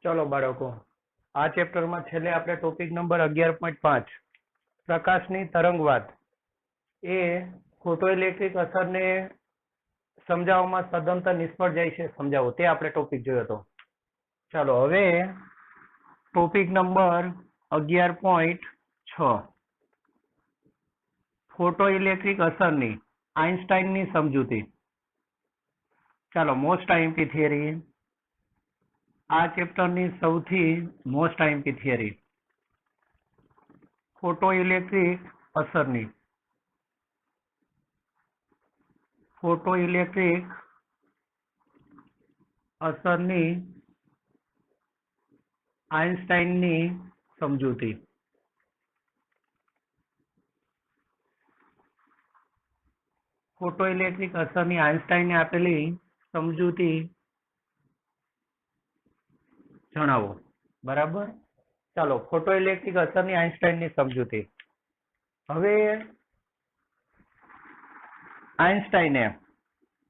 चलो बाळको, आ चेप्टर में छेल्ले आपणे टॉपिक नंबर 11.5 प्रकाशनी तरंगवाद ए फोटोइलेक्ट्रिक असर ने समजाववामां सदंतर निष्फळ जाय छे। समजावो ते आपणे टॉपिक जोयो हतो। चलो हवे टॉपिक नंबर 11.6 फोटोइलेक्ट्रिक असरनी आइन्स्टाइननी समजूती। चलो मोस्ट आईएमपी थियरी, आ चेप्टरनी सौथी मोस्ट आईएमपी थियरी फोटोइलेक्ट्रिक असरनी आइन्स्टाइननी समजूती। फोटोइलेक्ट्रिक असरनी आइन्स्टाइने आपेली समजूती जणावो। बराबर। चलो फोटोइलेक्ट्रिक असरनी आइन्स्टाइननी समजूती। हवे आइन्स्टाइने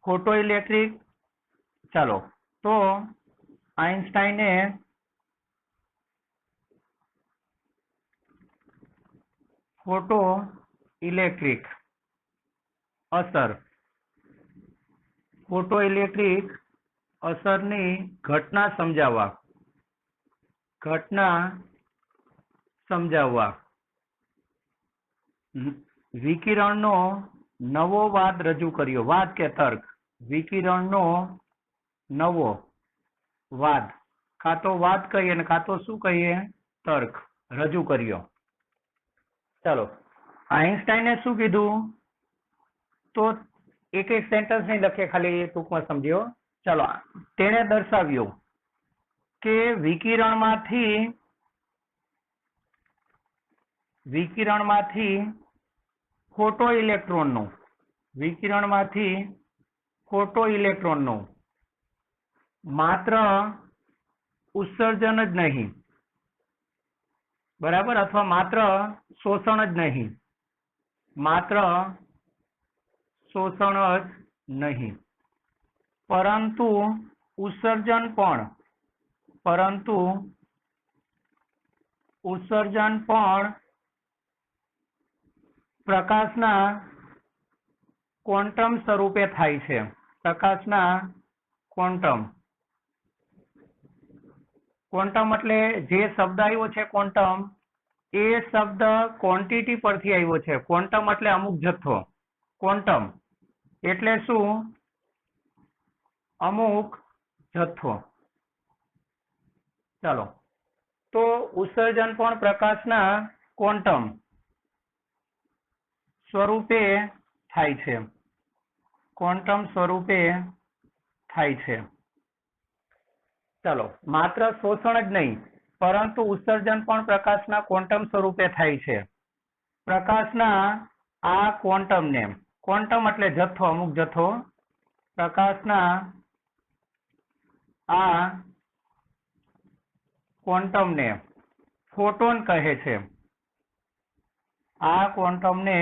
फोटोइलेक्ट्रिक चलो तो आइन्स्टाइने फोटो इलेक्ट्रिक असरनी घटना समजाववा विकिरणनो नवो वाद रजू कर्यो। वाद के तर्क, विकिरणनो नवो वाद, का तो वाद कहीए ने का तो शुं कहीए, तर्क रजू कर्यो। चलो आइन्स्टाइने शुं कीधुं तो एक एक सेंटेन्स नहीं लखे, खाली टूंक में समझियो। चलो तेने दर्शाव्युं के विकिरणमांथी फोटो इलेक्ट्रॉननुं मात्र उत्सर्जन ज नहीं, बराबर, अथवा मात्र शोषण ज नहीं, परंतु उत्सर्जन पण प्रकाशना क्वोंटम स्वरूपे थाय छे। प्रकाशना क्वोंटम एटले जे शब्द आव्यो छे क्वोंटम, ए शब्द क्वोंटिटी परथी आव्यो छे। क्वोंटम एटले अमुक जथ्थो, क्वोंटम एटले शुं, अमुक जथ्थो। चलो तो उत्सर्जन पण प्रकाशना क्वोंटम स्वरूपे थाय छे, चलो मात्र शोषण ज नहीं परंतु उत्सर्जन पण प्रकाशना क्वोंटम स्वरूपे थाय छे। प्रकाशना आ क्वोंटम ने, क्वोंटम एटले जथ्थो, अमुक जथ्थो, प्रकाशना आ क्वोंटम ने फोटोन कहे छे। आ क्वोंटम ने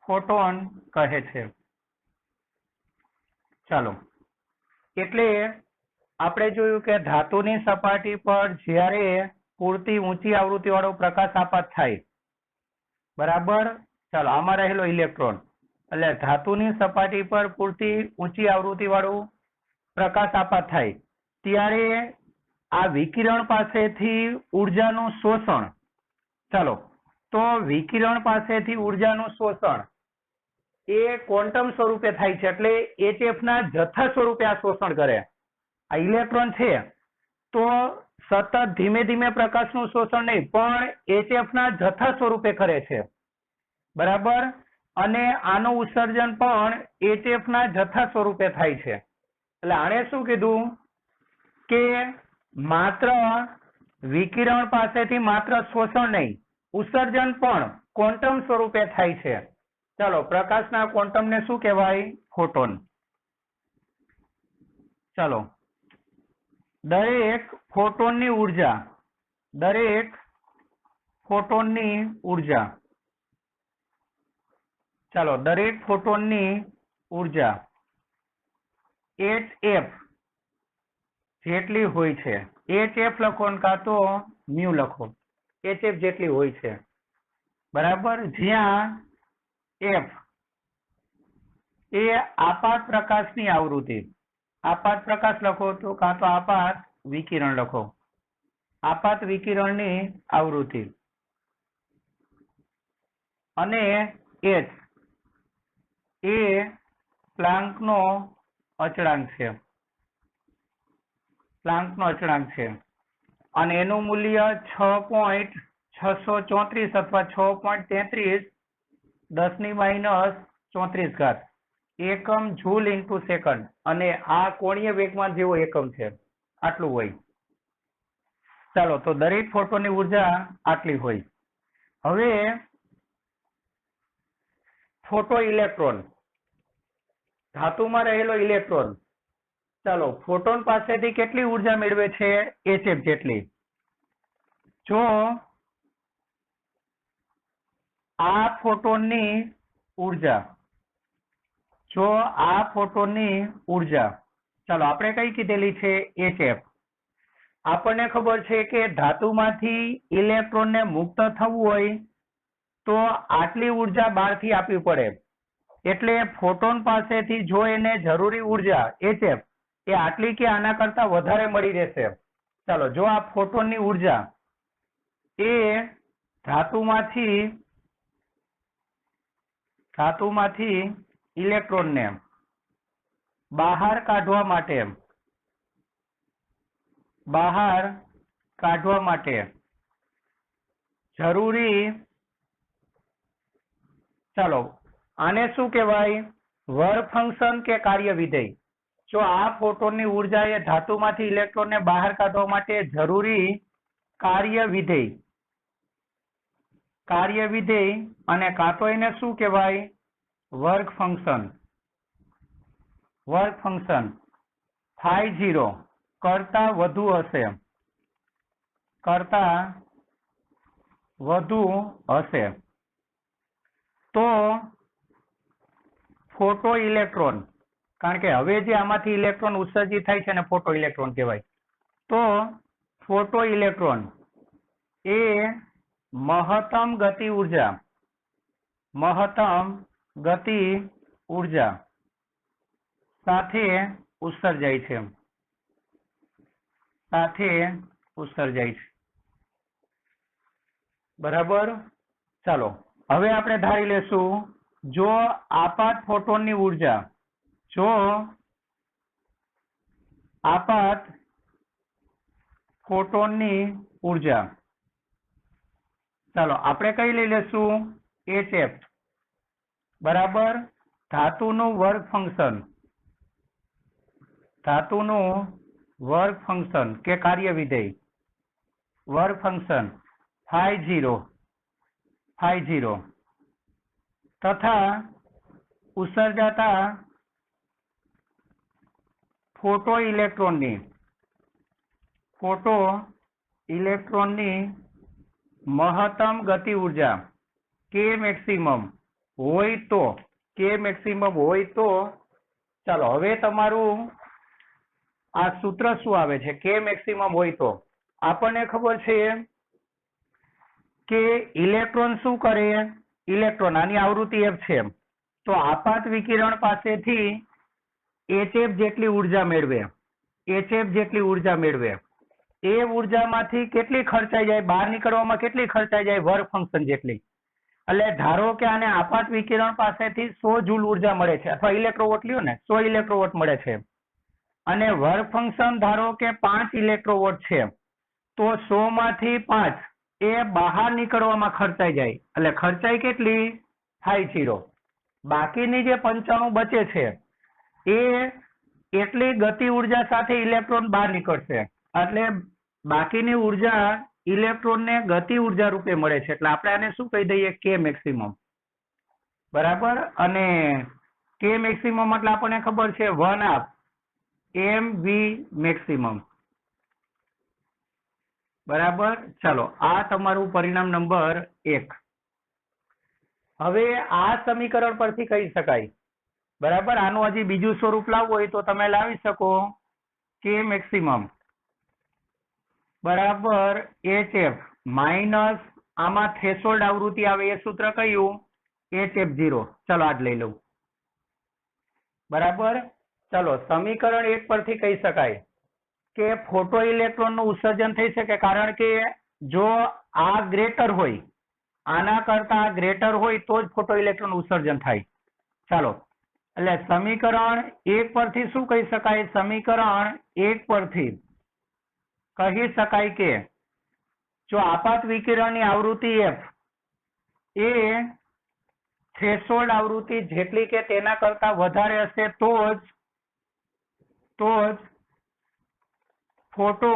फोटोन कहे छे। चलो एटले आपणे जोयुं के धातुनी सपाटी पर ज्यारे पूरती ऊंची आवृत्ति वाळो प्रकाश आपात थाय, बराबर। चलो आमां रहेलो इलेक्ट्रॉन એટલે धातुनी सपाटी पर पूरती ऊंची आवृत्ति वाळो प्रकाश आपात थाय त्यारे आ विकिरण पासेथी ऊर्जानुं शोषण, चलो तो विकिरण पासेथी ऊर्जानुं शोषण ए क्वोंटम स्वरूपे थाय छे, एटले HF ना जથ્થા स्वरूपे आ शोषण करे। आ इलेक्ट्रॉन छे तो सतत धीमे धीमे प्रकाशनुं शोषण नहीं पण HF ना जથ્થા स्वरूपे करे छे, बराबर। अने आनुं उत्सर्जन पण HF ना जથ્થા स्वरूपे थाय छे। એટલે આણે શું કીધું કે માત્ર વિકિરણ પાસેથી માત્ર શોષણ નહીં, उत्सर्जन पण क्वोंटम स्वरूपे थाय छे। चलो प्रकाशना क्वोंटम ने शुं कहेवाय, फोटोन। चलो दरेक फोटोननी ऊर्जा HF જેટલી હોય છે. HF લખો ને કાં તો મ્યુ લખો. HF જેટલી હોય છે. બરાબર. જ્યાં F એ આપાત પ્રકાશની આવૃત્તિ, આપાત પ્રકાશ લખો તો કાં તો આપાત વિકિરણ લખો. આપાત વિકિરણની આવૃત્તિ. અને H એ પ્લાન્કનો અચળાંક છે. પ્લાન્કનો અચળાંક છે. અને એનું મૂલ્ય 6.634 અથવા 6.33 10⁻³ ઘાત એકમ જૂલ ઇન્ટુ સેકન્ડ. અને આ કોણીય વેગમાન જેવો એકમ છે. આટલું હોય. ચાલો, તો દરેક ફોટોનની ઉર્જા આટલી હોય. હવે ફોટો ઇલેક્ટ્રોન, ધાતુમાં રહેલો ઇલેક્ટ્રોન. ચાલો, ફોટોન પાસેથી કેટલી ઉર્જા મેળવે છે? HF જેટલી. જો આ ફોટોનની ઉર્જા, ચાલો આપણે કઈ કીધેલી છે? HF. આપણને ખબર છે કે ધાતુમાંથી ઇલેક્ટ્રોનને મુક્ત થવું હોય તો આટલી ઉર્જા બહારથી આપવી પડે. એટલે ફોટોન પાસેથી જો એને જરૂરી ઉર્જા HF એ આટલી કે આના કરતા વધારે મળી રહેશે. ચાલો, જો આ ફોટોનની ઉર્જા એ ધાતુમાંથી ઇલેક્ટ્રોનને બહાર કાઢવા માટે જરૂરી, ચાલો આને શું કહેવાય? વર્ક ફંક્શન કે કાર્ય વિધેય. જો આ ફોટોનની ઉર્જા એ ધાતુમાંથી ઇલેક્ટ્રોનને બહાર કાઢવા માટે જરૂરી કાર્ય વિધેય અને કાં તો એને શું કહેવાય? Work function. φ0 કરતા વધુ હશે તો ફોટો ઇલેક્ટ્રોન, કારણ કે હવે જે આમાંથી ઇલેક્ટ્રોન ઉત્સર્જિત થાય છે ને ફોટો ઇલેક્ટ્રોન કહેવાય. તો ફોટો ઇલેક્ટ્રોન એ મહત્તમ ગતિ ઉર્જા સાથે ઉત્સર્જાય છે. બરાબર. ચાલો, હવે આપણે ધારી લેશું, જો આપાત ફોટોનની ઉર્જા, ચાલો આપણે કઈ લઈ લેશું? HF. બરાબર. ધાતુનું વર્ક ફંક્શન કે કાર્ય વિધેય, વર્ક ફંક્શન φ0 તથા ઉત્સર્જાતા ફોટો ઇલેક્ટ્રોનની મહત્તમ ગતિ ઉર્જા K મેક્સિમમ હોય તો, ચાલો હવે તમારું આ સૂત્ર શું આવે છે? K મેક્સિમમ હોય તો આપણને ખબર છે કે ઇલેક્ટ્રોન શું કરે? ઇલેક્ટ્રોન આની આવૃત્તિ F છે, તો આપાત વિકિરણ પાસેથી HF જેટલી ઉર્જા મેળવે. એ ઉર્જામાંથી કેટલી ખર્ચાઈ જાય? બહાર નીકળવામાં કેટલી ખર્ચાઈ જાય? વર્ક ફંક્શન જેટલી. એટલે ધારો કે આને આપાત વિકિરણ પાસેથી 100 જૂલ ઉર્જા મળે છે, અથવા ઇલેક્ટ્રોવોટ લ્યો ને, 100 ઇલેક્ટ્રોવોટ મળે છે. અને વર્ક ફંક્શન ધારો કે 5 ઇલેક્ટ્રોવોટ છે, તો 100 માંથી 5 એ બહાર નીકળવામાં ખર્ચાઈ જાય. એટલે ખર્ચાઈ કેટલી? φ0. બાકીની જે 95 બચે છે એ એટલી ગતિ ઉર્જા સાથે ઇલેક્ટ્રોન બહાર નીકળશે. એટલે બાકીની ઉર્જા ઇલેક્ટ્રોનને ગતિ ઉર્જા રૂપે મળે છે. એટલે આપણે આને શું કહી દઈએ? K maximum. બરાબર. અને K મેક્સિમમ એટલે આપણને ખબર છે 1/2 mv મેક્સિમમ. બરાબર. ચાલો, આ તમારું પરિણામ નંબર 1. હવે આ સમીકરણ પરથી કહી શકાય, બરાબર, આનું હજી બીજું સ્વરૂપ લાવવું હોય તો તમે લાવી શકો K મેક્સિમમ બરાબર HF માઇનસ આમાં થ્રેશોલ્ડ આવૃત્તિ આવે એ સૂત્ર કયું HF0. ચલો આજ લઈ લઉં. બરાબર. ચલો સમીકરણ 1 પરથી કહી શકાય કે ફોટો ઇલેક્ટ્રોન નું ઉત્સર્જન થઈ શકે, કારણ કે જો આ ગ્રેટર હોય, આના કરતા ગ્રેટર હોય તો જ ફોટો ઇલેક્ટ્રોન ઉત્સર્જન થાય. ચાલો એટલે સમીકરણ 1 પરથી શું કહી શકાય? સમીકરણ 1 પરથી કહી શકાય કે જો આપાત વિકિરણની આવૃત્તિ F એ થ્રેશોલ્ડ આવૃત્તિ જેટલી કે તેના કરતા વધારે હશે તો જ ફોટો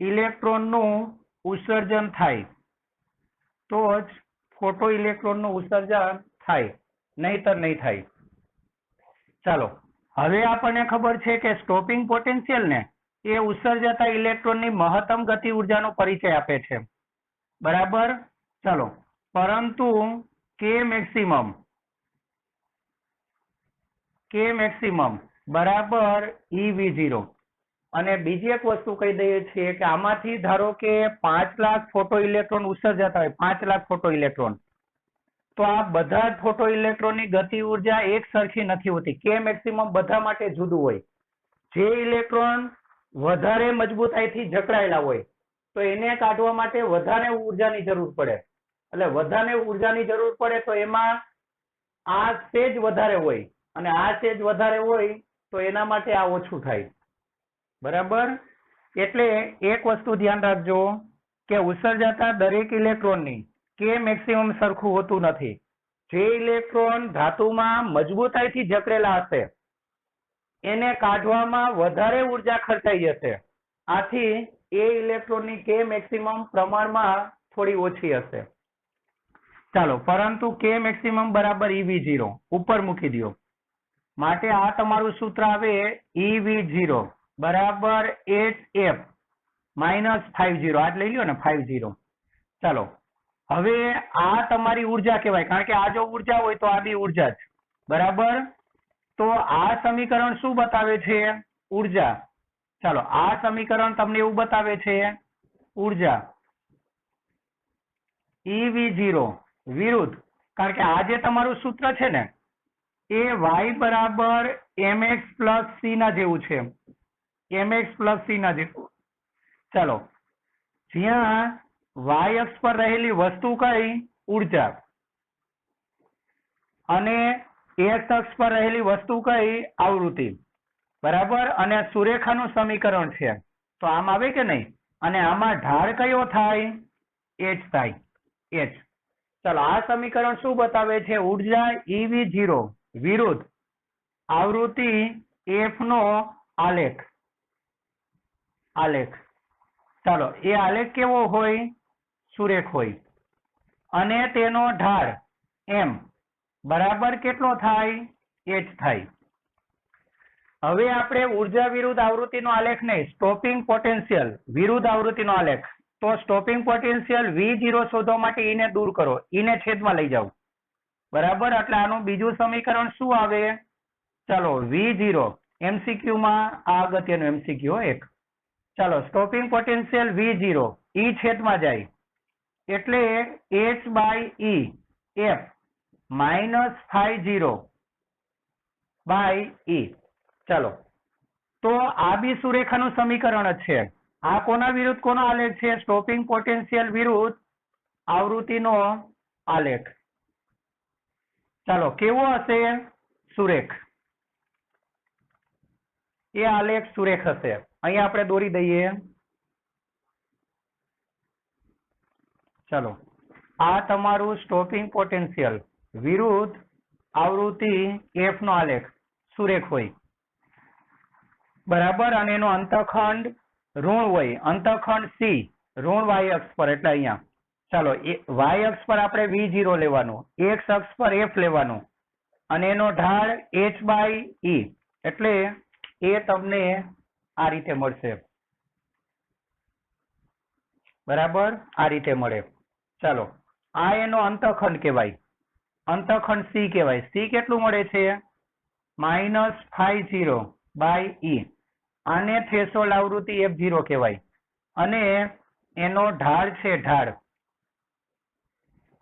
ઇલેક્ટ્રોનનું ઉત્સર્જન થાય, તો જ ફોટો ઇલેક્ટ્રોનનું ઉત્સર્જન થાય, નહીતર નહીં થાય. ચાલો હવે આપણને ખબર છે કે સ્ટોપિંગ પોટેન્શિયલ ને એ ઉત્સર્જતા ઇલેક્ટ્રોનની મહત્તમ ગતિ ઉર્જાનો પરિચય આપે છે. બરાબર. ચાલો પરંતુ કે મેક્સિમમ બરાબર EV0. અને બીજી એક વસ્તુ કહી દઈએ છીએ કે આમાંથી ધારો કે 5 લાખ ફોટો ઇલેક્ટ્રોન ઉત્સર્જતા હોય, 5 લાખ ફોટો ઇલેક્ટ્રોન, તો આ બધા જ ફોટો ઇલેક્ટ્રોનની ગતિ ઉર્જા એક સરખી નથી હોતી. કે મેક્સિમમ બધા માટે જુદું હોય. જે ઇલેક્ટ્રોન વધારે મજબૂતાઈથી જકડાયેલા હોય તો એને કાઢવા માટે વધારે ઉર્જાની જરૂર પડે. એટલે વધારે ઉર્જાની જરૂર પડે તો એમાં આ સેજ વધારે હોય, અને આ સેજ વધારે હોય તો એના માટે આ ઓછું થાય. બરાબર. એટલે એક વસ્તુ ધ્યાન રાખજો કે ઉત્સર્જતા દરેક ઇલેક્ટ્રોનની કે મેક્સિમમ સરખું હોતું નથી. જે ઇલેક્ટ્રોન ધાતુમાં મજબૂતાઈથી જકડેલા હશે એને કાઢવામાં વધારે ઉર્જા ખર્ચાઈ જશે. આથી એ ઇલેક્ટ્રોનની કે મેક્સિમમ પ્રમાણમાં થોડી ઓછી હશે. ચાલો પરંતુ કે મેક્સિમમ બરાબર EV0 ઉપર મૂકી દો. માટે આ તમારું સૂત્ર આવે EV0 બરાબર HF માઇનસ 50. આ જ લઈ લ્યો ને 50. ચાલો હવે આ તમારી ઉર્જા કહેવાય, કારણ કે આ જો ઉર્જા હોય તો આ બી ઉર્જા જ. બરાબર. તો આ સમીકરણ શું બતાવે છે? ઉર્જા. ચાલો આ સમીકરણ તમને એવું બતાવે છે ઉર્જા. EV0 વિરુદ્ધ, કારણ કે આ જે તમારું સૂત્ર છે ને એ y બરાબર mx પ્લસ c ના જેવું છે. mx પ્લસ c ના જેવું. ચાલો જ્યાં y અક્ષ પર રહેલી વસ્તુ કઈ? ઉર્જા. અને x અક્ષ પર રહેલી વસ્તુ કઈ? આવૃત્તિ. બરાબર. અને સુરેખાનું સમીકરણ છે તો આમ આવે કે નહીં? અને આમાં ઢાળ કયો થાય? h થાય. h. ચાલો આ સમીકરણ શું બતાવે છે? ઉર્જા EV0 વિરુદ્ધ આવૃત્તિ f નો આલેખ. ચાલો એ આલેખ કેવો હોય? સુરેખ હોય. અને તેનો ઢાળ m બરાબર કેટલો થાય? h થાય. હવે આપણે ઉર્જા વિરુદ્ધ આવૃત્તિનો આલેખ નહીં, સ્ટોપિંગ પોટેન્શિયલ વિરુદ્ધ આવૃત્તિનો આલેખ. તો સ્ટોપિંગ પોટેન્શિયલ V0 શોધવા માટે ઈને દૂર કરો, ઈને છેદમાં લઈ જાઓ. બરાબર. એટલે આનું બીજું સમીકરણ શું આવે? ચાલો V0 MCQ માં આ અગત્યનું MCQ એક. ચાલો સ્ટોપિંગ પોટેન્શિયલ V0 E છેદમાં જાય એટલે H by E F minus 50 by E. ચાલો તો આ બી સુરેખાનું સમીકરણ જ છે. આ કોના વિરુદ્ધ કોનો આલેખ છે? સ્ટોપિંગ પોટેન્શિયલ વિરુદ્ધ આવૃત્તિનો આલેખ. ચાલો કેવો હશે? સુરેખ. એ આલેખ સુરેખ હશે. અહીંયા આપણે દોરી દઈએ. ચાલો આ તમારું સ્ટોપિંગ પોટેન્શિયલ વિરુદ્ધ આવૃત્તિ F નો આલેખ સુરેખ હોય. બરાબર. અને એનો અંતખંડ ઋણ હોય. અંતખંડ C ઋણ y અક્ષ પર. એટલે અહીંયા ચાલો y અક્ષ પર આપણે V0 લેવાનું, x અક્ષ પર F લેવાનું, અને એનો ઢાળ h બાય E. એટલે એ તમને આ રીતે મળશે. બરાબર. આ રીતે મળે. ચાલો આ એનો અંતખંડ કહેવાય, અંતખંડ C કહેવાય. C કેટલું મળે છે? -50 બાય E. આને થ્રેશોલ્ડ આવૃત્તિ F0 કહેવાય અને એનો ઢાળ છે ઢાળ.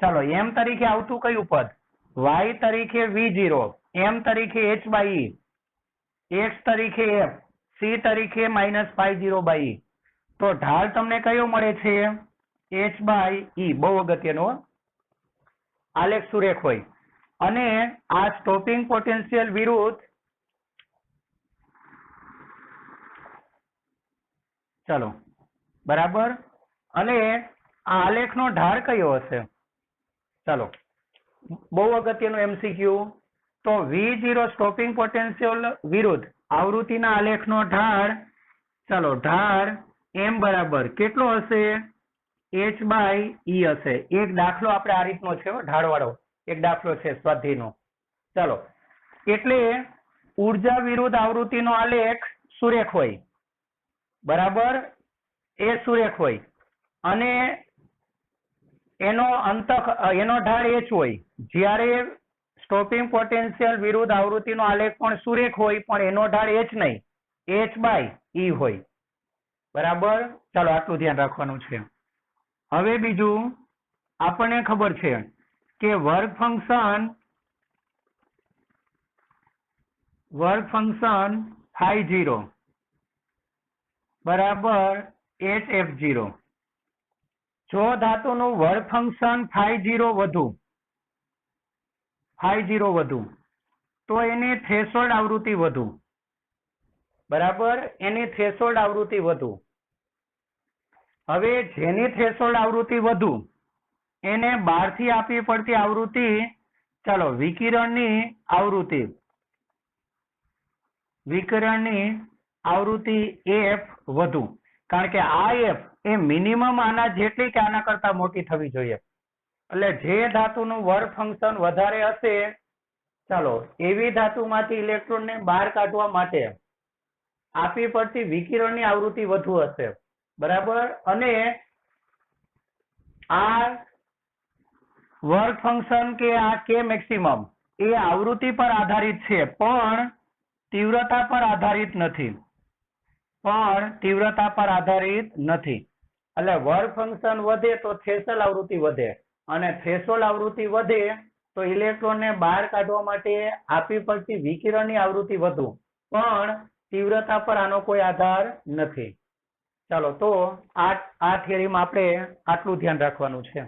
ચાલો m તરીકે આવતું કયું પદ? y તરીકે V0, m તરીકે h/e, x તરીકે f, c તરીકે -π0/e. તો ઢાળ તમને કયો મળે છે? h/e. બહુ અગત્યનો આલેખ સુરેખ હોય. અને આ સ્ટોપિંગ પોટેન્શિયલ વિરુદ્ધ, ચલો બરાબર, અને આ આલેખનો ઢાળ કયો હશે? ચલો બહુ અગત્યનું MCQ. તો V0 સ્ટોપિંગ પોટેન્શિયલ વિરુદ્ધ આવૃત્તિના આલેખનો ઢાળ, ચલો ઢાળ m બરાબર કેટલો હશે? h/e હશે. એક દાખલો આપણે આ રીતનો છે, ઢાળવાળો એક દાખલો છે સ્વાધ્યાયનો. ચલો એટલે ઉર્જા વિરુદ્ધ આવૃત્તિનો આલેખ સુરેખ હોય, બરાબર, એ સુરેખ હોય અને એનો ઢાળ h હોય. જ્યારે સ્ટોપિંગ પોટેન્શિયલ વિરુદ્ધ આવૃત્તિનો આલેખ પણ સુરેખ હોય પણ એનો ઢાળ h નહીં, h/e હોય, બરાબર. ચાલો આટલું ધ્યાન રાખવાનું છે. હવે બીજું આપણને ખબર છે કે વર્ક ફંક્શન φ0 બરાબર hf0. જો ધાતુનું વર્ક ફંક્શન φ0 વધુ તો એની થ્રેશોલ્ડ આવૃત્તિ વધુ, બરાબર, એની થ્રેશોલ્ડ આવૃત્તિ વધુ. હવે જેની થ્રેશોલ્ડ આવૃત્તિ વધુ એને બહારથી આપવી પડતી આવૃત્તિ, ચાલો વિકિરણની આવૃત્તિ f વધુ, કારણ કે આ f એ મિનિમમ આના જેટલી કે આના કરતા મોટી થવી જોઈએ. એટલે જે ધાતુનું વર્ક ફંક્શન વધારે હશે, ચાલો એવી ધાતુમાંથી ઇલેક્ટ્રોનને બહાર કાઢવા માટે આપવી પડતી વિકિરણની આવૃત્તિ વધુ હશે, બરાબર. અને આ વર્ક ફંક્શન કે આ કે મેક્સિમમ એ આવૃત્તિ પર આધારિત છે પણ તીવ્રતા પર આધારિત નથી. એટલે વર્ક ફંક્શન વધે તો થ્રેશોલ્ડ આવૃત્તિ વધે, અને થ્રેશોલ્ડ આવૃત્તિ વધે તો ઇલેક્ટ્રોનને બહાર કાઢવા માટે આપવી પડતી વિકિરણની આવૃત્તિ વધુ, પણ તીવ્રતા પર આનો કોઈ આધાર નથી. ચાલો તો આ થિયરીમાં આપણે આટલું ધ્યાન રાખવાનું છે.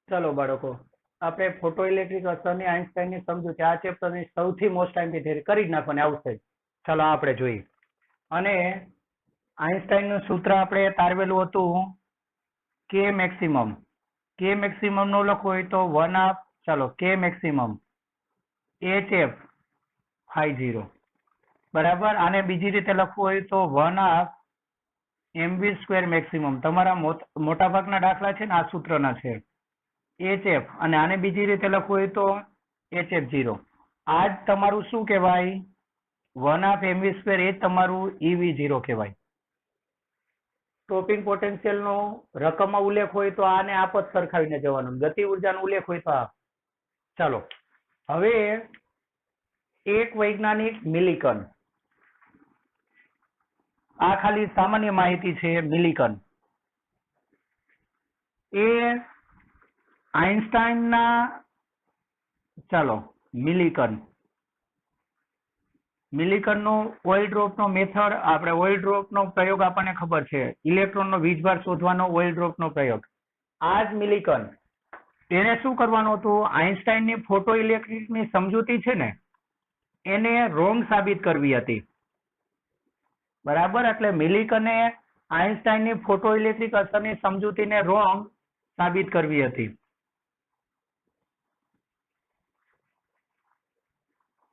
ચલો બાળકો, આપણે ફોટો ઇલેક્ટ્રિક અસરની આઇન્સ્ટાઈનની સમજૂતી આ ચેપ્ટરની સૌથી મોસ્ટ ટાઈમથી થિયરી કરી જ નાખવાની આવશે. ચાલો આપણે જોઈએ. અને આઇન્સ્ટાઈનનું સૂત્ર આપણે તારવેલું હતું કે મેક્સિમમ નો લખવું હોય તો 1/2, ચાલો કે મેક્સિમમ hf φ0, બરાબર. આને બીજી રીતે લખવું હોય તો 1/2 mv² મેક્સિમમ. તમારા મોટાભાગના દાખલા છે ને આ સૂત્રના છે, hf. અને આને બીજી રીતે લખવું હોય તો hf0. આ જ તમારું શું કહેવાય? 1/2 mv². એ જ તમારું ev0 કહેવાય. સ્ટોપિંગ પોટેન્શિયલ નો રકમમાં ઉલ્લેખ હોય તો આને આપ જ સરખાવીને જવાનું, ગતિ ઉર્જાનો ઉલ્લેખ હોય તો આ. ચાલો હવે એક વૈજ્ઞાનિક મિલિકન, આ ખાલી સામાન્ય માહિતી છે. મિલિકન એ આઇન્સ્ટાઈનના, ચાલો મિલિકનનો ઓઇલ ડ્રોપનો મેથડ, આપણે ઓઇલ ડ્રોપનો પ્રયોગ આપણને ખબર છે, ઇલેક્ટ્રોનનો વીજભાર શોધવાનો ઓઇલ ડ્રોપનો પ્રયોગ. આ જ મિલિકન એને શું કરવાનું હતું? આઇન્સ્ટાઈનની ફોટો ઇલેક્ટ્રિકની સમજૂતી છે ને એને રોંગ સાબિત કરવી હતી, બરાબર. એટલે મિલિકને આઇન્સ્ટાઈનની ફોટો ઇલેક્ટ્રિક અસરની સમજૂતીને રોંગ સાબિત કરવી હતી,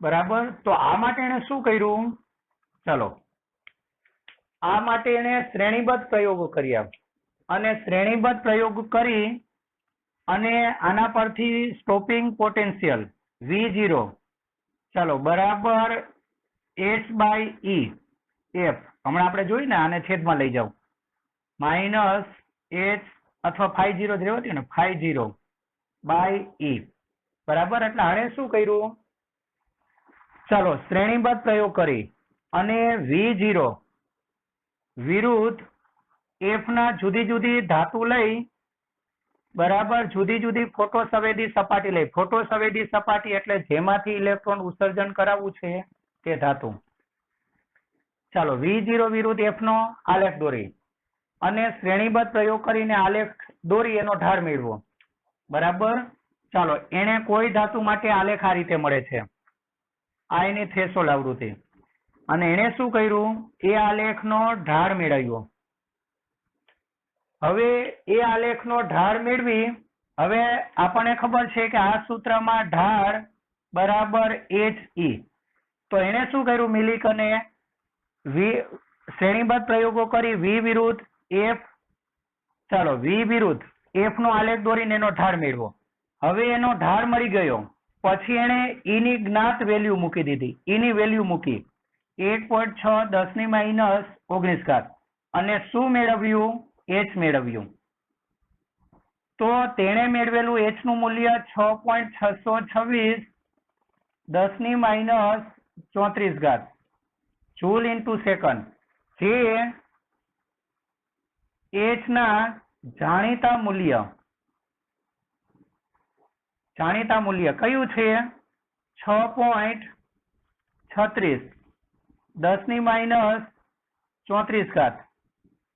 બરાબર. તો આ માટે એને શું કર્યું? ચલો આ માટે એને શ્રેણીબદ્ધ પ્રયોગો કર્યા, અને શ્રેણીબદ્ધ પ્રયોગ કરી અને આના પરથી સ્ટોપિંગ પોટેન્શિયલ V0, ચાલો બરાબર h/e f, હમણાં આપણે જોયું ને, આને છેદમાં લઈ જાઓ, -h અથવા φ0 જ રહેવું ને, φ0/e, બરાબર. એટલે આને શું કર્યું? ચાલો શ્રેણીબદ્ધ પ્રયોગ કરી અને V0 વિરુદ્ધ F ના જુદી જુદી ધાતુ લઈ બરાબર જુદી જુદી ફોટો સંવેદી સપાટી લઈ. ફોટો સંવેદી સપાટી એટલે જેમાંથી ઇલેક્ટ્રોન ઉત્સર્જન કરાવવું છે તે ધાતુ. ચાલો V0 વિરુદ્ધ F નો આલેખ દોરી અને શ્રેણીબદ્ધ પ્રયોગ કરીને આલેખ દોરી એનો ઢાળ મેળવો. બરાબર. ચાલો એને કોઈ ધાતુ માટે આલેખ આ રીતે મળે છે. આ એની થ્રેશોલ્ડ આવૃત્તિ. અને એણે શું કર્યું? એ આલેખનો ઢાળ મેળવ્યો. હવે એ આલેખનો ઢાળ મેળવી હવે આપણને ખબર છે કે આ સૂત્રમાં ઢાળ બરાબર HE. તો એણે શું કર્યું? મિલિકને શ્રેણીબદ્ધ પ્રયોગો કરી V વિરુદ્ધ F. ચાલો V વિરુદ્ધ F નો આલેખ દોરીને એનો ઢાળ મેળવો. હવે એનો ઢાળ મળી ગયો પછી એને E ની જ્ઞાત વેલ્યુ મૂકી દીધી. E ની વેલ્યુ મૂકી 1.6 10 - 19 અને શું મેળવ્યું? H મેળવ્યું. તો તેણે મેળવેલું H નું મૂલ્ય 6.626 10 - 34 જૂલ ઇન્ટુ સેકન્ડ, જે H ના જાણીતા મૂલ્ય કયું છે? 6.36 10 - 34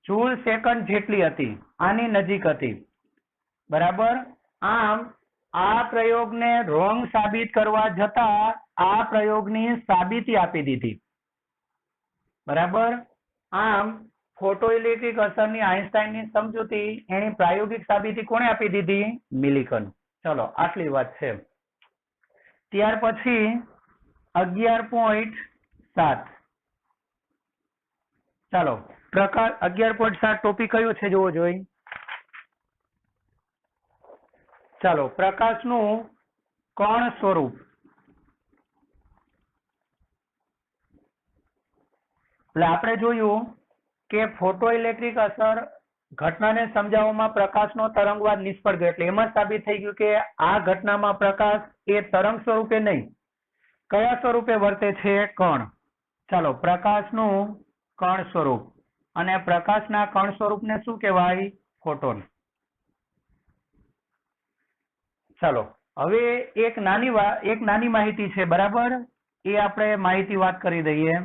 જૂલ સેકન્ડ જેટલી હતી. આની નજીક હતી. બરાબર. આમ આ પ્રયોગને રોંગ સાબિત કરવા જતા આ પ્રયોગની સાબિતી આપી દીધી. બરાબર. આમ ફોટોઇલેક્ટ્રિક અસરની આઇન્સ્ટાઈનની સમજૂતી એની પ્રાયોગિક સાબિતી કોણે આપી દીધી? મિલિકન. ચલો આટલી વાત છે. ત્યાર પછી 11.7 ચાલો પ્રકાશ 11.7 ટોપિક કયો છે જોવો જોઈ. ચાલો પ્રકાશનું કણ સ્વરૂપ. એટલે આપણે જોયું કે ફોટોઇલેક્ટ્રિક અસર ઘટનાને સમજાવવામાં પ્રકાશનો તરંગવાદ નિષ્ફળ ગયો. એટલે એમ જ સાબિત થઈ ગયું કે આ ઘટનામાં પ્રકાશ એ તરંગ સ્વરૂપે નહીં, કયા સ્વરૂપે વર્તે છે? કણ. ચાલો પ્રકાશનું કણ સ્વરૂપ. અને પ્રકાશના કણ સ્વરૂપને શું કહેવાય? ફોટોન. ચાલો હવે એક નાની માહિતી છે. બરાબર. એ આપણે માહિતી વાત કરી દઈએ.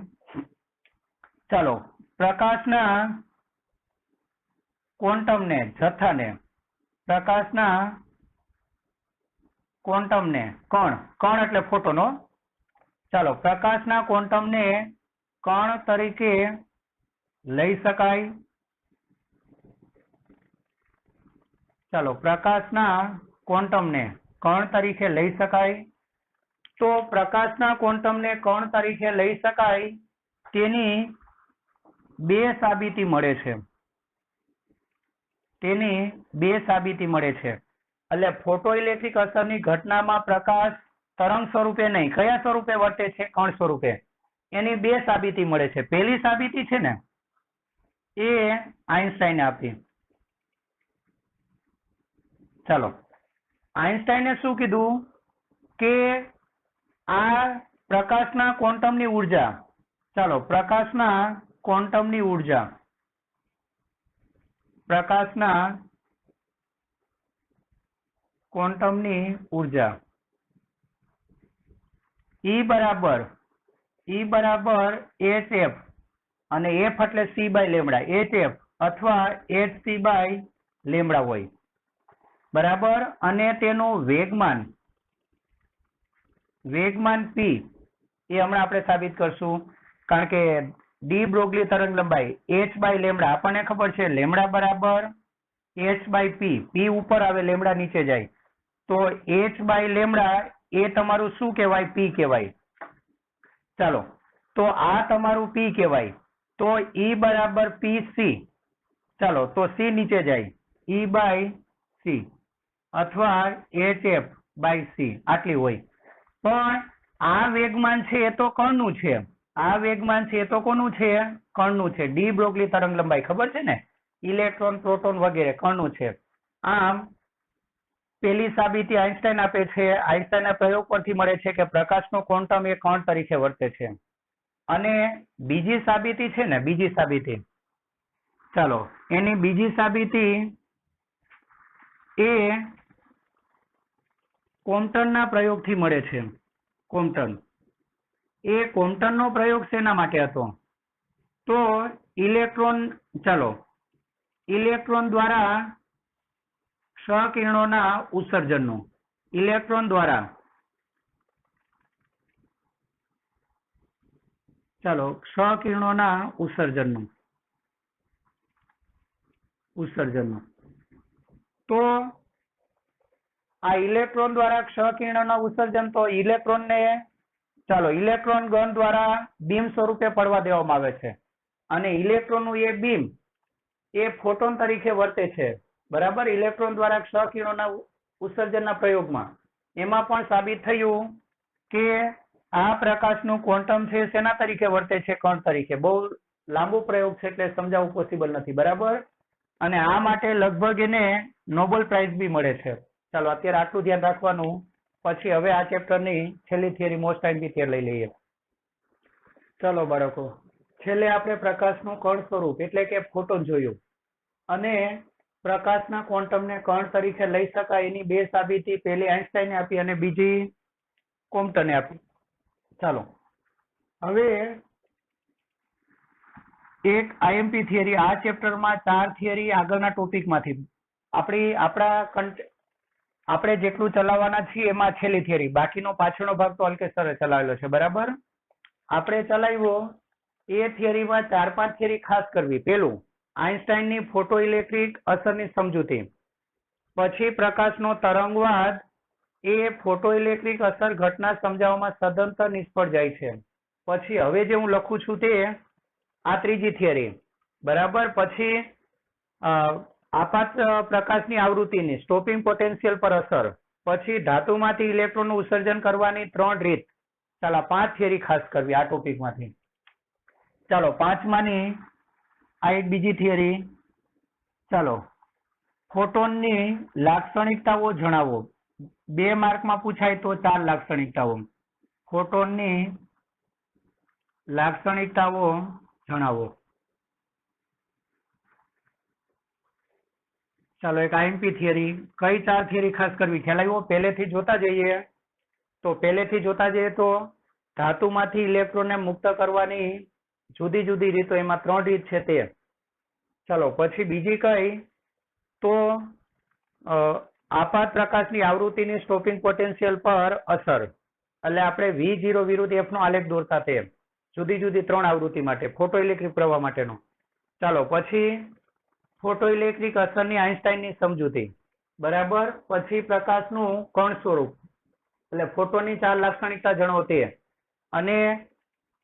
ચાલો પ્રકાશના ક્વોન્ટમને જથ્થાને કણ એટલે ફોટોનો. ચાલો પ્રકાશના ક્વોન્ટમને કણ તરીકે લઈ શકાય. ચાલો પ્રકાશના ક્વોન્ટમને કણ તરીકે લઈ શકાય. તો પ્રકાશના ક્વોન્ટમને કણ તરીકે લઈ શકાય તેની બે સાબિતી મળે છે. એટલે ફોટોઇલેક્ટ્રિક અસરની ઘટનામાં પ્રકાશ તરંગ સ્વરૂપે નહીં, કયા સ્વરૂપે વર્તે છે? કણ સ્વરૂપે. એની બે સાબિતી મળે છે. પહેલી સાબિતી છે ને એ આઇન્સ્ટાઈને આપી. ચાલો આઇન્સ્ટાઈને શું કીધું કે આ પ્રકાશના ક્વોન્ટમની ઉર્જા. ચાલો પ્રકાશના ક્વોન્ટમની ઉર્જા E બરાબર HF અને F એટલે C/λ. HF અથવા HC/λ હોય. બરાબર. અને તેનું વેગમાન P એ હમણાં આપણે સાબિત કરશું. કારણ કે ડી બ્રોગલી તરંગ લંબાઈ h/λ આપણને ખબર છે. λ બરાબર h/p. p ઉપર આવે, λ નીચે જાય. તો h/λ એ તમારું શું કહેવાય? p કહેવાય. ચાલો તો આ તમારું p કહેવાય. તો E બરાબર PC. ચાલો તો C નીચે જાય, E/C અથવા HF/C આટલી હોય. પણ આ વેગમાન છે એ તો કણનું છે. કોનું છે? કણનું છે. ડી બ્રોગલી તરંગ લંબાઈ ખબર છે ને? ઇલેક્ટ્રોન, પ્રોટોન વગેરે કણનું છે. આમ પેલી સાબિતી આઈન્સ્ટાઈન આપે છે. આઈન્સ્ટાઈનના પ્રયોગ પરથી મળે છે કે પ્રકાશનો ક્વોન્ટમ એ કણ તરીકે વર્તે છે. અને બીજી સાબિતી છે ને, બીજી સાબિતી, ચાલો એની બીજી સાબિતી એ કોમ્પટનના પ્રયોગથી મળે છે. કોમ્પટન, એ કોમ્પટનનો પ્રયોગ શેના માટે હતો? તો ઇલેક્ટ્રોન, ચાલો ઇલેક્ટ્રોન દ્વારા ક્ષકિરણોના ઉત્સર્જનનો, ઇલેક્ટ્રોન દ્વારા, ચાલો ક્ષકિરણોના ઉત્સર્જનનો. તો આ ઇલેક્ટ્રોન દ્વારા ક્ષકિરણોના ઉત્સર્જન, તો ઇલેક્ટ્રોનને, ચાલો ઇલેક્ટ્રોન ગન દ્વારા બીમ સ્વરૂપે પડવા દેવામાં આવે છે અને ઇલેક્ટ્રોનનું એ બીમ એ ફોટોન તરીકે વર્તે છે. બરાબર, ઇલેક્ટ્રોન દ્વારા ક્ષકિરણોના ઉત્સર્જનના પ્રયોગમાં એમાં પણ સાબિત થયું કે આ પ્રકાશનું ક્વોન્ટમ છે શેના તરીકે વર્તે છે? કણ તરીકે. બહુ લાંબુ પ્રયોગ છે એટલે સમજાવવું પોસિબલ નથી. બરાબર, અને આ માટે લગભગ એને નોબેલ પ્રાઇઝ બી મળે છે. ચાલો અત્યારે આટલું ધ્યાન રાખવાનું. પછી હવે આ ચેપ્ટરની છેલ્લી થિયરી મોસ્ટ ટાઈમ થિયરી લઈ લઈએ. ચલો બાળકો, છેલ્લે આપણે પ્રકાશનું કણ સ્વરૂપ એટલે કે ફોટોન જોયું અને પ્રકાશના ક્વોન્ટમને કણ તરીકે લઈ શકાય એની બે સાબિતી, પહેલી આઈન્સ્ટાઈને આપી અને બીજી કોમ્પટને આપી. ચાલો હવે એક આઈએમપી થિયરી. આ ચેપ્ટરમાં 4 થિયરી આગળના ટોપિકમાંથી આપણે જેટલું ચલાવવાના છીએ એમાં છેલ્લી થિયરી, બાકીનો પાછળનો ભાગ તો અલ્કેસરે ચલાવેલો છે. બરાબર, આપણે ચલાવ્યો એ થિયરીમાં 4-5 થિયરી ખાસ કરવી. પેલું આઈન્સ્ટાઈનની ફોટો ઇલેક્ટ્રિક અસરની સમજૂતી, પછી પ્રકાશનો તરંગવાદ એ ફોટો ઇલેક્ટ્રિક અસર ઘટના સમજાવવામાં સદંતર નિષ્ફળ જાય છે. પછી હવે જે હું લખું છું તે આ ત્રીજી થિયરી. બરાબર, પછી આપાત પ્રકાશની આવૃત્તિની સ્ટોપિંગ પોટેન્શિયલ પર અસર, પછી ધાતુમાંથી ઇલેક્ટ્રોનનું ઉત્સર્જન કરવાની 3 રીત. ચાલો 5 થિયરી ખાસ કરવી આ ટોપિકમાંથી. ચાલો 5માની આ એક બીજી થિયરી. ચાલો ફોટોનની લાક્ષણિકતાઓ જણાવો. 2 માર્કમાં પૂછાય તો 4 લાક્ષણિકતાઓ. ફોટોનની લાક્ષણિકતાઓ જણાવો. ચાલો એક આઈએમપી થિયરી. કઈ 4 થિયરી ખાસ કરવી ખ્યાલ આવ્યો? પહેલેથી જોતા જઈએ તો ધાતુમાંથી ઇલેક્ટ્રોનને મુક્ત કરવાની જુદી જુદી રીતો, એમાં 3 રીત છે તે. ચાલો પછી બીજી કઈ? તો આપાત પ્રકાશની આવૃત્તિની સ્ટોપિંગ પોટેન્શિયલ પર અસર, એટલે આપણે V0 વિરુદ્ધ F નો આલેખ દોરતા તે જુદી જુદી 3 આવૃત્તિ માટે, ફોટો ઇલેક્ટ્રિક પ્રવાહ માટેનો. ચાલો પછી ફોટો ઇલેક્ટ્રિક અસરની આઈન્સ્ટાઈનની સમજૂતી. બરાબર, પછી પ્રકાશનું કણ સ્વરૂપ એટલે ફોટોની 4 લાક્ષણિકતા જણાવો તે. અને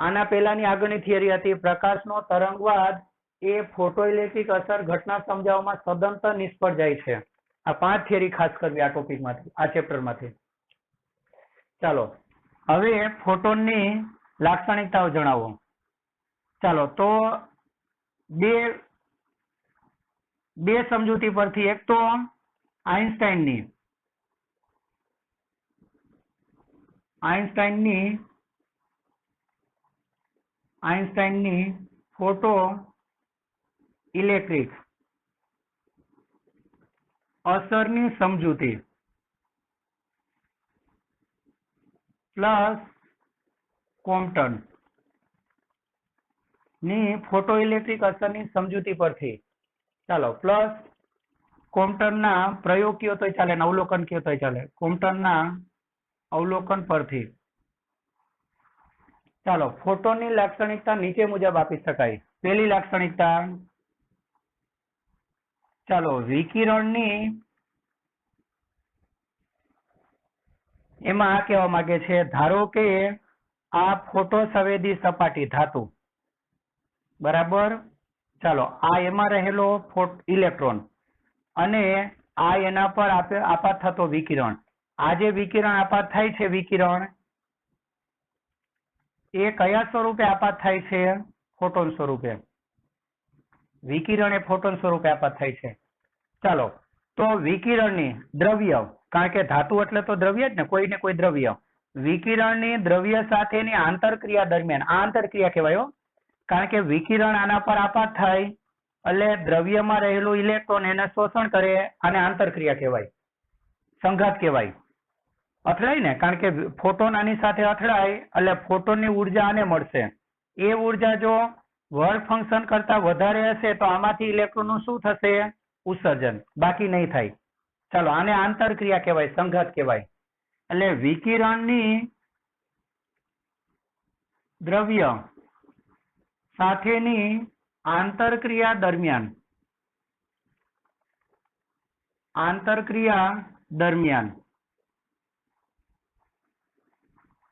આના પહેલાની આગળની થિયરી હતી પ્રકાશનો તરંગવાદ એ ફોટો ઇલેક્ટ્રિક અસર ઘટના સમજાવવામાં સદંતર નિષ્ફળ જાય છે. આ 5 થિયરી ખાસ કરવી આ ટોપિકમાંથી, આ ચેપ્ટરમાંથી. ચાલો હવે ફોટોનની લાક્ષણિકતાઓ જણાવો. ચાલો તો બે સમજૂતી પરથી, એક તો આઈન્સ્ટાઈનની ફોટો ઇલેક્ટ્રિક અસરની સમજૂતી પ્લસ કોમ્પટન ની ફોટો ઇલેક્ટ્રિક અસરની સમજૂતી પરથી. ચાલો પ્લસ કોમ્પટનના પ્રયોગ કયો તોય ચાલે, અવલોકન કયો તોય ચાલે, કોમ્પટનના અવલોકન પરથી. ચાલો ફોટોનની લાક્ષણિકતા નીચે મુજબ આપી શકાય. પહેલી લાક્ષણિકતા, ચાલો વિકિરણની, એમાં આ કહેવા માંગે છે, ધારો કે આ ફોટો સંવેદી સપાટી ધાતુ. બરાબર, ચાલો આ એમાં રહેલો ઇલેક્ટ્રોન અને આ એના પર આપાત થતો વિકિરણ. આ જે વિકિરણ આપાત થાય છે, વિકિરણ એ કયા સ્વરૂપે આપાત થાય છે? ફોટોન સ્વરૂપે. વિકિરણ એ ફોટોન સ્વરૂપે આપાત થાય છે. ચાલો તો વિકિરણની દ્રવ્ય કારણ કે ધાતુ એટલે તો દ્રવ્ય જ ને, કોઈ ને કોઈ દ્રવ્ય. વિકિરણની દ્રવ્ય સાથેની આંતરક્રિયા દરમિયાન, આ આંતરક્રિયા કહેવાય હો, કારણ કે વિકિરણ આના પર આપાત થાય એટલે દ્રવ્યમાં રહેલું ઇલેક્ટ્રોન એને શોષણ કરે, આને આંતરક્રિયા કહેવાય, સંઘાત કહેવાય. અથડાય ને, કારણ કે ફોટોન આની સાથે અથડાય એટલે ફોટોનની ઉર્જા આને મળશે. એ ઉર્જા જો વર્ક ફંક્શન કરતા વધારે હશે તો આમાંથી ઇલેક્ટ્રોનનું શું થશે? ઉત્સર્જન, બાકી નહીં થાય. ચાલો, આને આંતરક્રિયા કહેવાય, સંઘાત કહેવાય. એટલે વિકિરણની દ્રવ્ય સાથેની આંતરક્રિયા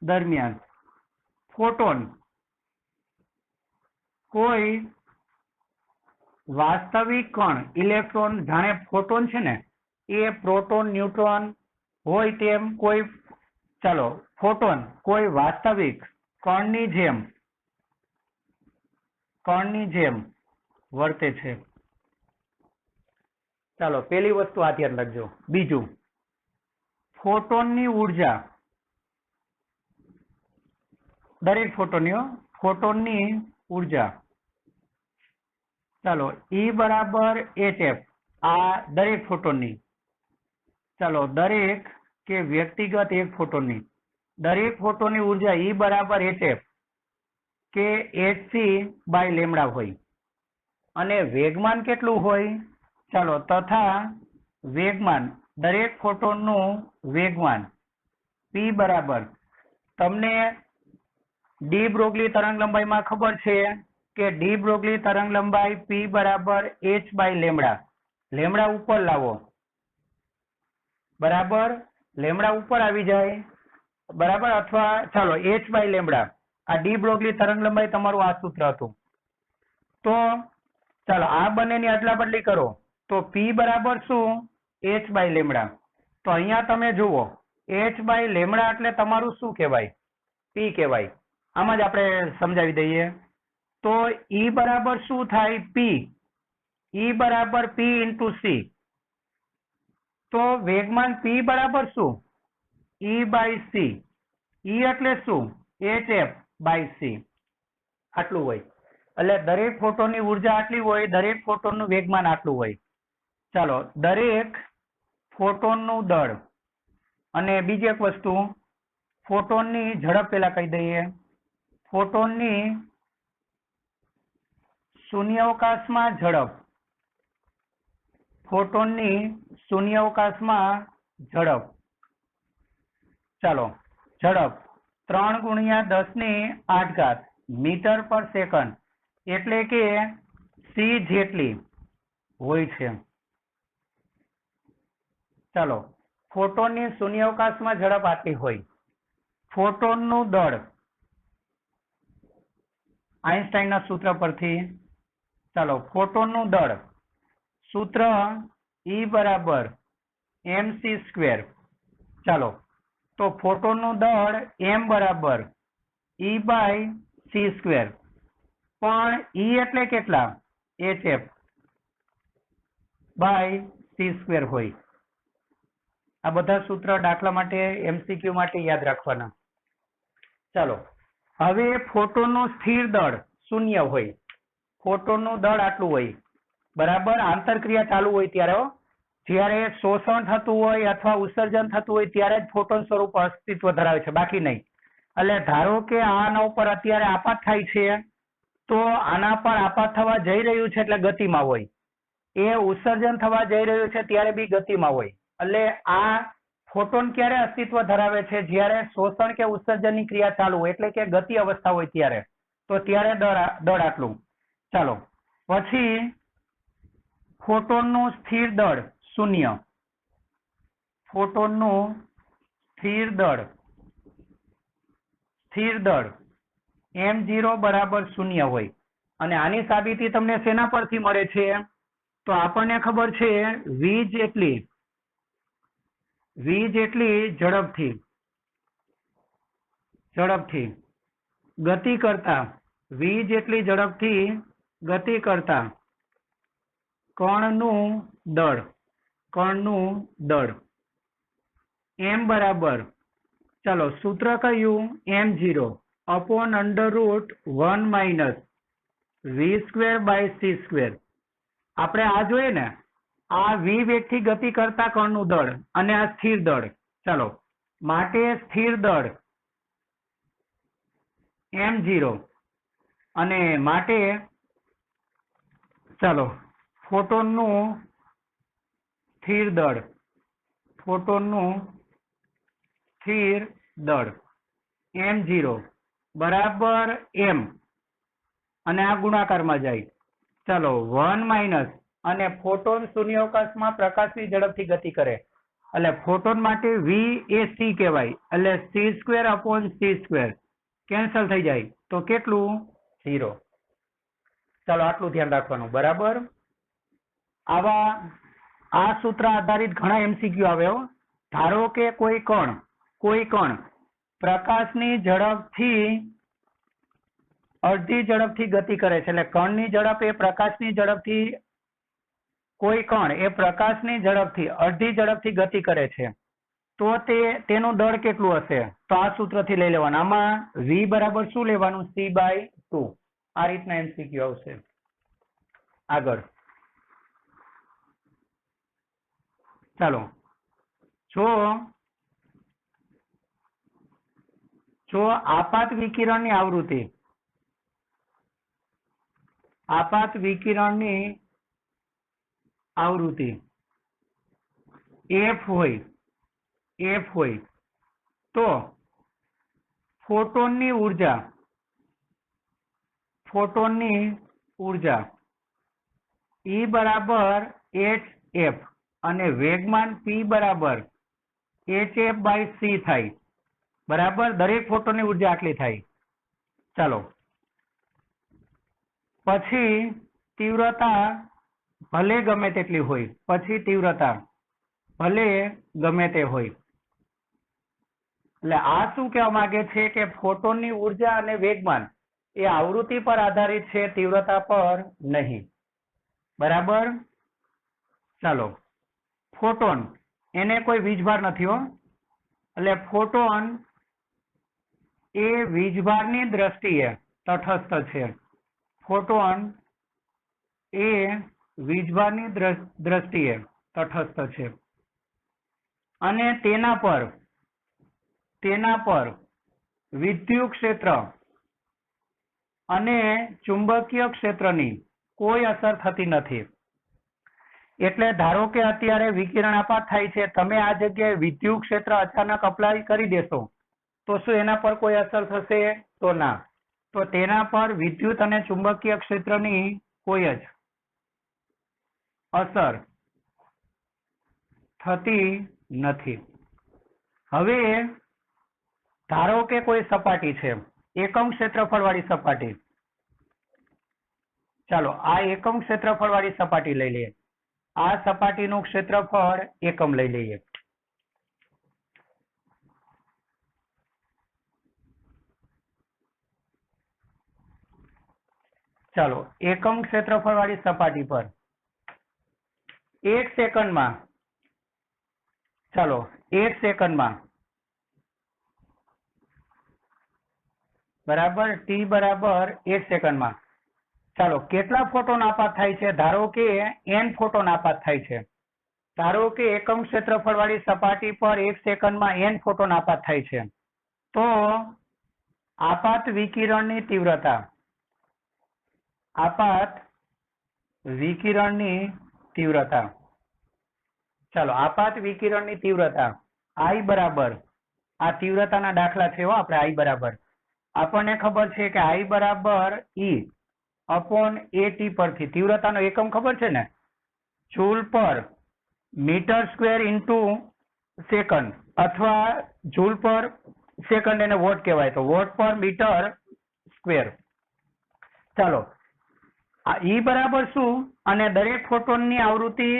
દરમિયાન ફોટોન કોઈ વાસ્તવિક કણ, ઇલેક્ટ્રોન, જાણે ફોટોન છે ને એ પ્રોટોન, ન્યુટ્રોન હોય તેમ કોઈ, ચાલો, ફોટોન કોઈ વાસ્તવિક કણની જેમ વર્તે છે. ચાલો, પેલી વસ્તુ આ ધ્યાન રાખજો. બીજું, ફોટોનની ઉર્જા, દરેક ફોટોનની ઉર્જા, ચાલો, E બરાબર HF, આ દરેક ફોટોનની, ચાલો, દરેક કે વ્યક્તિગત એક ફોટોનની, દરેક ફોટોનની ઉર્જા E બરાબર HF કે hc બાય લેમડા હોય. અને વેગમાન કેટલું હોય? ચાલો, તથા વેગમાન, દરેક ફોટોનનું વેગમાન P બરાબર, તમને ડી બ્રોગલી તરંગ લંબાઈમાં ખબર છે કે ડી બ્રોગલી તરંગ લંબાઈ P બરાબર h બાય લેમડા. લેમડા ઉપર લાવો, બરાબર, લેમડા ઉપર આવી જાય, બરાબર, અથવા ચાલો h બાય લેમડા. આ ડી બ્રોગલી તરંગ લંબાઈ તમારું આ સૂત્ર હતું. તો ચાલો, આ બંનેની અદલા બદલી કરો તો P બરાબર શું? h by lambda. તો અહીંયા તમે જુઓ, h બાય લેમડા એટલે તમારું શું કહેવાય? P કહેવાય. આમાં જ આપણે સમજાવી દઈએ. તો E બરાબર શું થાય? P. E બરાબર P ઇન્ટુ C. તો વેગમાન P બરાબર શું? E by C. E એટલે શું? HF by C. આટલું હોય. એટલે દરેક ફોટોનની ઉર્જા આટલી હોય, દરેક ફોટોનનું વેગમાન આટલું હોય. ચાલો, દરેક ફોટોનનું દળ. અને બીજી એક વસ્તુ, ફોટોનની ઝડપ પેલા કહી દઈએ. ફોટોનની શૂન્યાવકાશમાં ઝડપ, ફોટોનની શૂન્યાવકાશમાં ઝડપ, ચાલો, ઝડપ 3 × 10⁸ મીટર પર સેકન્ડ, એટલે કે c જેટલી હોય છે. ચાલો, ફોટોનની શૂન્યાવકાશમાં ઝડપ આટલી હોય. ફોટોનનું દળ આઈન્સ્ટાઈનના સૂત્ર પરથી, ચાલો, ફોટોનનું દળ સૂત્ર E બરાબર mc². ચાલો, તો ફોટોનનું દળ m બરાબર E બાય c². પણ E એટલે કેટલા? HF બાય c² હોય. આ બધા સૂત્ર દાખલા માટે, MCQ માટે યાદ રાખવાના. ચાલો, હવે ફોટોનનું સ્થિર દળ 0 હોય. ફોટોનનું દળ આટલું હોય, બરાબર, આંતરક્રિયા ચાલુ હોય ત્યારે. જ્યારે શોષણ થતું હોય અથવા ઉત્સર્જન થતું હોય ત્યારે જ ફોટોન સ્વરૂપ અસ્તિત્વ ધરાવે છે, બાકી નહીં. એટલે ધારો કે આના ઉપર અત્યારે આપાત થાય છે, તો આના પર આપાત થવા જઈ રહ્યું છે એટલે ગતિમાં હોય. એ ઉત્સર્જન થવા જઈ રહ્યું છે ત્યારે બી ગતિમાં હોય. એટલે આ ફોટોન ક્યારે અસ્તિત્વ ધરાવે છે? જ્યારે શોષણ કે ઉત્સર્જનની ક્રિયા ચાલુ હોય, એટલે કે ગતિ અવસ્થા હોય ત્યારે. તો ત્યારે દળ આટલું. ચાલો, પછી ફોટોનનું સ્થિર દળ 0. ફોટોનનું સ્થિર દળ m0 બરાબર 0 હોય. અને આની સાબિતી તમને શેના પરથી મળે છે? તો આપણને ખબર છે v જેટલી ઝડપથી ગતિ કરતા, v જેટલી ઝડપથી ગતિ કરતા કણનું દળ એમ બરાબર, ચલો સૂત્ર કયું, m0 upon √1 minus v square by c square. આપણે આ જોઈએ ને, આ વી વેગથી ગતિ કરતા કણનું દળ અને આ સ્થિર દળ. ચલો માટે સ્થિર દળ m0 અને માટે ચલો ફોટોનનું સ્થિર દળ, ફોટોનનું સ્થિર દળ m0 બરાબર m અને આ ગુણાકારમાં જાય. ચલો 1 માઇનસ અને ફોટોન શૂન્યાવકાશમાં પ્રકાશની ઝડપથી ગતિ કરે એટલે ફોટોન માટે v એ c કહેવાય એટલે c square upon c square cancel થઈ જાય તો કેટલું 0. ચાલો આટલું ધ્યાન રાખવાનું. બરાબર, આવા આ સૂત્ર આધારિત ઘણા એમસીક્યુ આવે હો. ધારો કે કોઈ કણ પ્રકાશની ઝડપથી અડધી ઝડપથી ગતિ કરે છે એટલે કણની ઝડપ એ પ્રકાશની ઝડપથી, કોઈ કણ એ પ્રકાશની ઝડપથી અડધી ઝડપથી ગતિ કરે છે તો તેનું દળ કેટલું હશે? તો આ સૂત્રથી લઈ લેવાનું. આમાં v બરાબર શું લેવાનું? c/2. આ રીતના એમસીક્યુ આવશે. આગળ ચાલો, જો આપાત વિકિરણની આવૃત્તિ f હોય તો ફોટોનની ઉર્જા E બરાબર hf અને વેગમાન p બરાબર hf/c થાય. બરાબર, દરેક ફોટોનની ઉર્જા આટલી થાય. ચાલો પછી તીવ્રતા ભલે ગમે તેટલી હોય, એટલે આ શું કહેવા માંગે છે કે ફોટોનની ઉર્જા અને વેગમાન એ આવૃત્તિ પર આધારિત છે, તીવ્રતા પર નહીં. બરાબર, ચાલો ફોટોન એને કોઈ વીજભાર નથી હો, એટલે ફોટોન એ વીજભારની દ્રષ્ટિએ તટસ્થ છે. ફોટોન એ વીજભારની દ્રષ્ટિએ તટસ્થ છે અને તેના પર વિદ્યુત ક્ષેત્ર અને ચુંબકીય ક્ષેત્રની કોઈ અસર થતી નથી. એટલે ધારો કે અત્યારે વિકિરણ આપાત થાય છે, તમે આ જગ્યાએ વિદ્યુત ક્ષેત્ર અચાનક અપ્લાય કરી દેશો તો શું એના પર કોઈ અસર થશે? તો ના. તો તેના પર વિદ્યુત અને ચુંબકીય ક્ષેત્રની કોઈ જ અસર થતી નથી. હવે ધારો કે કોઈ સપાટી છે, એકમ ક્ષેત્રફળ વાળી સપાટી. ચાલો આ એકમ ક્ષેત્રફળ વાળી સપાટી લઈ લઈએ. આ સપાટીનું ક્ષેત્રફળ એકમ લઈ લઈએ. ચાલો એકમ ક્ષેત્રફળ વાળી સપાટી પર 1 સેકન્ડમાં, ચાલો 1 સેકન્ડમાં બરાબર, t બરાબર 1 સેકન્ડમાં ચાલો કેટલા ફોટોન આપાત થાય છે? ધારો કે n ફોટોન આપાત થાય છે. ધારો કે એકમ ક્ષેત્રફળ વાળી સપાટી પર 1 સેકન્ડમાં n ફોટોન આપાત થાય છે તો આપાત વિકિરણની તીવ્રતા ચાલો આપાત વિકિરણની તીવ્રતા I બરાબર, આ તીવ્રતાના દાખલા છે હો આપણે. I બરાબર આપણને ખબર છે કે I બરાબર E અપોન AT પરથી તીવ્રતાનો એકમ ખબર છે ને, જૂલ પર મીટર સ્ક્વેર ઇન્ટુ સેકન્ડ અથવા જૂલ પર સેકન્ડ એને વોટ કહેવાય તો વોટ પર મીટર સ્ક્વેર. ચાલો આ E બરાબર શું? અને દરેક ફોટોનની આવૃત્તિ,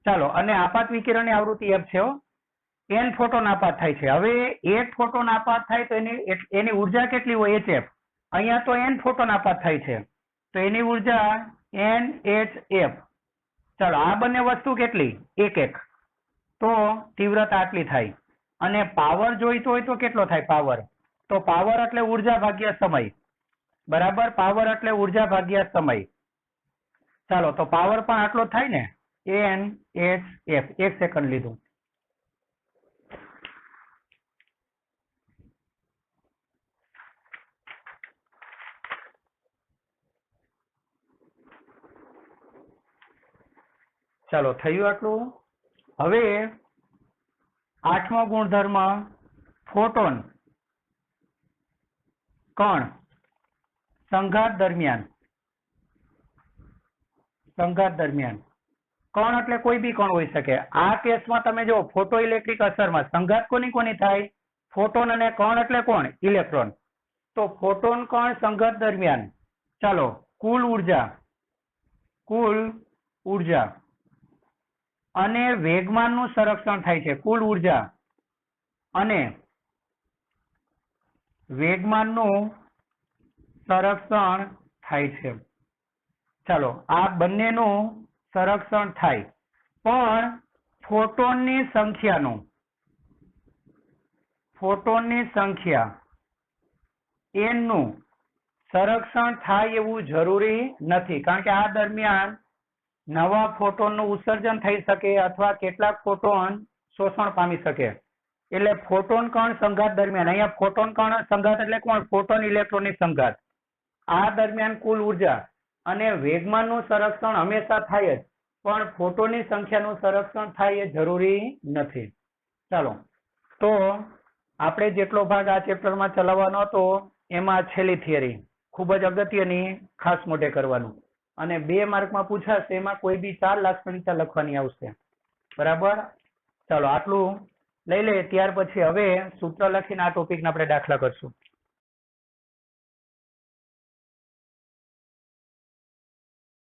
ચાલો અને આપાત વિકિરણની આવૃત્તિ f છે. n ફોટોન આપાત થાય છે. હવે 1 ફોટોન આપાત થાય તો એની ઉર્જા કેટલી હોય? hf. અહીંયા તો n ફોટોન આપાત થાય છે તો એની ઉર્જા nhf. ચાલો આ બંને વસ્તુ કેટલી? 1 1 તો તીવ્રતા આટલી થાય. અને પાવર જોઈતો હોય તો કેટલો થાય પાવર? તો પાવર એટલે ઉર્જા ભાગ્યા સમય. બરાબર, પાવર એટલે ઉર્જા ભાગ્યા સમય. ચાલો, તો પાવર પણ આટલો થાય ને, NHF. 1 સેકન્ડ લીધું. ચાલો, થયું આટલું. હવે 8મો ગુણધર્મ, ફોટોન. કણ સંઘાત દરમિયાન. સંઘાત દરમિયાન કણ એટલે કોઈ બી કણ હોઈ શકે. આ કેસમાં તમે જો ફોટો ઇલેક્ટ્રિક અસરમાં સંઘાત કોની કોની થાય? ફોટોન અને કણ એટલે કોણ? ઇલેક્ટ્રોન. તો ફોટોન કણ સંઘાત દરમિયાન, ચાલો, કુલ ઉર્જા અને વેગમાનનું સંરક્ષણ થાય છે. કુલ ઉર્જા અને વેગમાનનું સંરક્ષણ થાય છે. ચાલો, આ બંનેનું સંરક્ષણ થાય, પણ ફોટોનની સંખ્યા n નું સંરક્ષણ થાય એવું જરૂરી નથી, કારણ કે આ દરમિયાન નવા ફોટોનનું ઉત્સર્જન થઈ શકે અથવા કેટલાક ફોટોન શોષણ પામી શકે. એટલે ફોટોન કણ સંઘાત દરમિયાન, અહીંયા ફોટોન કણ સંઘાત એટલે કોણ? ફોટોન ઇલેક્ટ્રોનની સંઘાત. આ દરમિયાન કુલ ઉર્જા અને વેગમાનનું સંરક્ષણ હંમેશા થાય જ, પણ ફોટોનની સંખ્યાનું સંરક્ષણ થાય એ જરૂરી નથી. ચાલો, તો આપણે જેટલો ભાગ આ ચેપ્ટરમાં ચલાવવાનો હતો એમાં છેલ્લી થિયરી ખૂબ જ અગત્યની, ખાસ મોઢે કરવાનું, અને 2 માર્કમાં પૂછાશે. એમાં કોઈ બી 4 લાક્ષણિકતા લખવાની આવશે. બરાબર, ચાલો આટલું લઈ લે. ત્યાર પછી હવે સૂત્ર લખીને આ ટોપિકના આપણે દાખલા કરશું.